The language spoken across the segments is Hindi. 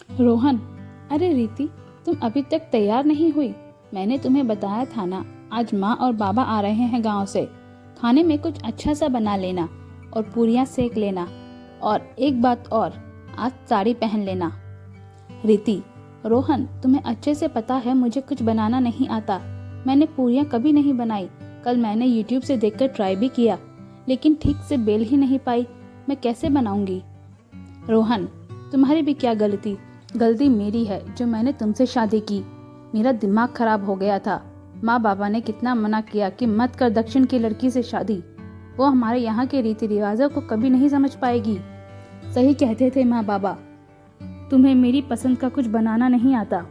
रोहन, अरे रीति, तुम अभी तक तैयार नहीं हुई? मैंने तुम्हें बताया था ना, आज माँ और बाबा आ रहे हैं गांव से। खाने में कुछ अच्छा सा बना लेना और पूरियां सेक लेना। और एक बात और, आज साड़ी पहन लेना। रीति, रोहन, तुम्हें अच्छे से पता है मुझे कुछ बनाना नहीं आता। मैंने पूरियां कभी नहीं बनाई। कल मैंने यूट्यूब से देखकर ट्राई भी किया, लेकिन ठीक से बेल ही नहीं पाई। मैं कैसे बनाऊंगी? रोहन, तुम्हारी भी क्या गलती? गलती मेरी है जो मैंने तुमसे शादी की। मेरा दिमाग खराब हो गया था। माँ बाबा ने कितना मना किया कि मत कर दक्षिण की लड़की से शादी। वो हमारे यहाँ के रीति रिवाजों को कभी नहीं समझ पाएगी। सही कहते थे माँ बाबा, तुम्हें मेरी पसंद का कुछ बनाना नहीं आता।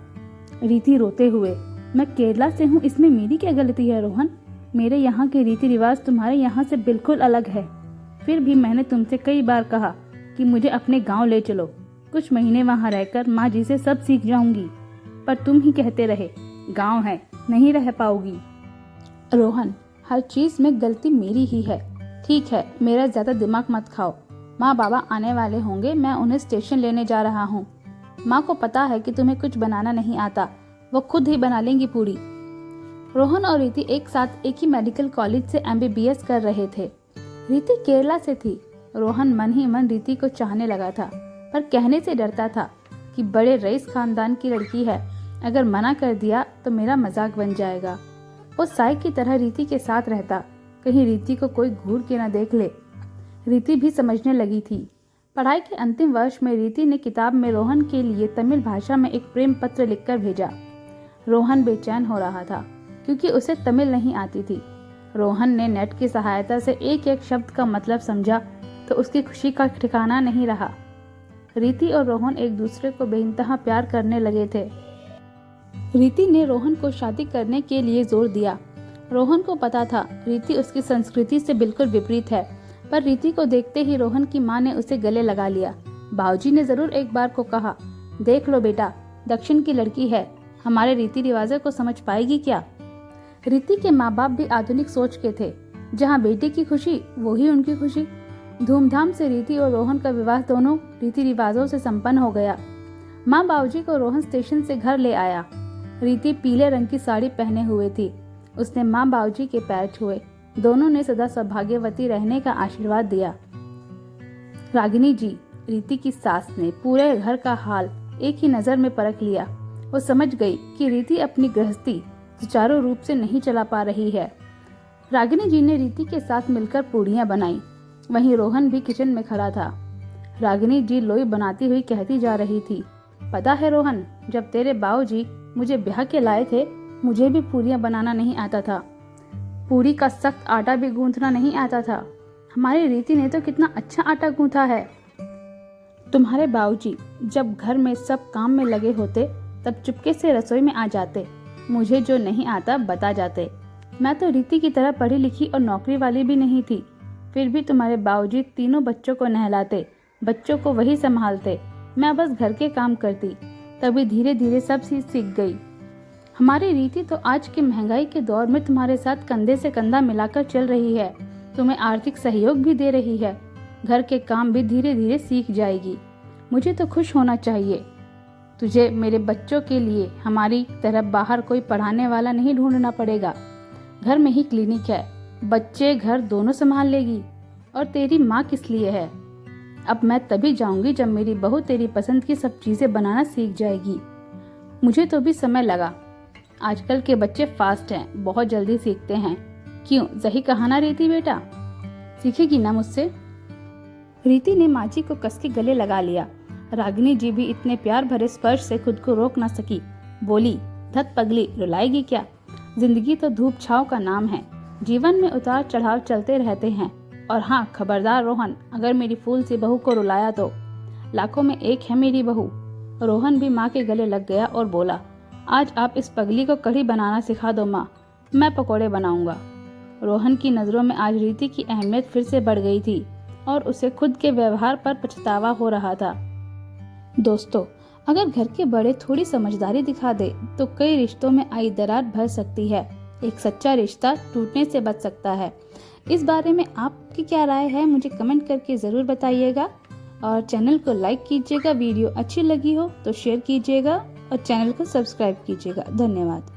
रीति रोते हुए, मैं केरला से हूँ, इसमें मेरी क्या गलती है रोहन? मेरे यहाँ के रीति रिवाज तुम्हारे यहाँ से बिल्कुल अलग है। फिर भी मैंने तुमसे कई बार कहा कि मुझे अपने गांव ले चलो। कुछ महीने वहां रहकर माँ जी से सब सीख जाऊंगी, पर तुम ही कहते रहे गांव है, नहीं रह पाओगी। रोहन, हर चीज में गलती मेरी ही है। ठीक है, मेरा ज्यादा दिमाग मत खाओ। माँ बाबा आने वाले होंगे, मैं उन्हें स्टेशन लेने जा रहा हूँ। माँ को पता है कि तुम्हें कुछ बनाना नहीं आता, वो खुद ही बना लेंगी पूरी। रोहन और रीति एक साथ एक ही मेडिकल कॉलेज से MBBS कर रहे थे। रीति केरला से थी। रोहन मन ही मन रीति को चाहने लगा था, पर कहने से डरता था कि बड़े रईस खानदान की लड़की है, अगर मना कर दिया तो मेरा मजाक बन जाएगा। वो साई की तरह रीति के साथ रहता, कहीं रीति को कोई घूर के न देख ले। रीति भी समझने लगी थी। पढ़ाई के अंतिम वर्ष में रीति ने किताब में रोहन के लिए तमिल भाषा में एक प्रेम पत्र लिखकर भेजा। रोहन बेचैन हो रहा था क्योंकि उसे तमिल नहीं आती थी। रोहन ने नेट की सहायता से एक एक शब्द का मतलब समझा तो उसकी खुशी का ठिकाना नहीं रहा। रीति और रोहन एक दूसरे को बेइंतहा प्यार करने लगे थे। रीति ने रोहन को शादी करने के लिए जोर दिया। रोहन को पता था रीति उसकी संस्कृति से बिल्कुल विपरीत है, पर रीति को देखते ही रोहन की मां ने उसे गले लगा लिया। बाबूजी ने जरूर एक बार को कहा, देख लो बेटा, दक्षिण की लड़की है, हमारे रीति रिवाजों को समझ पाएगी क्या? रीति के माँ बाप भी आधुनिक सोच के थे। जहाँ बेटी की खुशी वही उनकी खुशी। धूमधाम से रीति और रोहन का विवाह दोनों रीति रिवाजों से संपन्न हो गया। माँ बाबूजी को रोहन स्टेशन से घर ले आया। रीति पीले रंग की साड़ी पहने हुए थी। उसने माँ बाबूजी के पैर छुए। दोनों ने सदा सौभाग्यवती रहने का आशीर्वाद दिया। रागिनी जी, रीति की सास ने पूरे घर का हाल एक ही नजर में परख लिया। वो समझ गई कि रीति अपनी गृहस्थी सुचारू रूप से नहीं चला पा रही है। रागिनी जी ने रीति के साथ मिलकर पूड़ियां बनाई। वहीं रोहन भी किचन में खड़ा था। रागिनी जी लोई बनाती हुई कहती जा रही थी, पता है रोहन, जब तेरे बाबूजी मुझे ब्याह के लाए थे, मुझे भी पूरियां बनाना नहीं आता था। पूरी का सख्त आटा भी गूंथना नहीं आता था। हमारी रीति ने तो कितना अच्छा आटा गूंथा है। तुम्हारे बाबूजी जब घर में सब काम में लगे होते तब चुपके से रसोई में आ जाते, मुझे जो नहीं आता बता जाते। मैं तो रीति की तरह पढ़ी लिखी और नौकरी वाली भी नहीं थी, फिर भी तुम्हारे बाबूजी तीनों बच्चों को नहलाते, बच्चों को वही संभालते, मैं बस घर के काम करती। तभी धीरे धीरे सब चीज सीख गई। हमारी रीति तो आज की महंगाई के दौर में तुम्हारे साथ कंधे से कंधा मिलाकर चल रही है, तुम्हें आर्थिक सहयोग भी दे रही है, घर के काम भी धीरे धीरे सीख जाएगी। मुझे तो खुश होना चाहिए। तुझे मेरे बच्चों के लिए हमारी तरह बाहर कोई पढ़ाने वाला नहीं ढूंढना पड़ेगा। घर में ही क्लिनिक है, बच्चे घर दोनों संभाल लेगी। और तेरी माँ किस लिए है? अब मैं तभी जाऊंगी जब मेरी बहू तेरी पसंद की सब चीजें बनाना सीख जाएगी। मुझे तो भी समय लगा। आजकल के बच्चे फास्ट हैं, बहुत जल्दी सीखते हैं। क्यों, सही कहा ना रीति बेटा? सीखेगी ना मुझसे? रीति ने माँ जी को कस के गले लगा लिया। रागिनी जी भी इतने प्यार भरे स्पर्श से खुद को रोक न सकी। बोली, धत पगली, रुलाएगी क्या? जिंदगी तो धूप छाव का नाम है। जीवन में उतार चढ़ाव चलते रहते हैं। और हाँ, खबरदार रोहन, अगर मेरी फूल सी बहू को रुलाया तो। लाखों में एक है मेरी बहू। रोहन भी माँ के गले लग गया और बोला, आज आप इस पगली को कढ़ी बनाना सिखा दो माँ, मैं पकोड़े बनाऊंगा। रोहन की नजरों में आज रीति की अहमियत फिर से बढ़ गई थी और उसे खुद के व्यवहार पर पछतावा हो रहा था। दोस्तों, अगर घर के बड़े थोड़ी समझदारी दिखा दे तो कई रिश्तों में आई दरार भर सकती है। एक सच्चा रिश्ता टूटने से बच सकता है। इस बारे में आपकी क्या राय है, मुझे कमेंट करके जरूर बताइएगा। और चैनल को लाइक कीजिएगा। वीडियो अच्छी लगी हो तो शेयर कीजिएगा और चैनल को सब्सक्राइब कीजिएगा। धन्यवाद।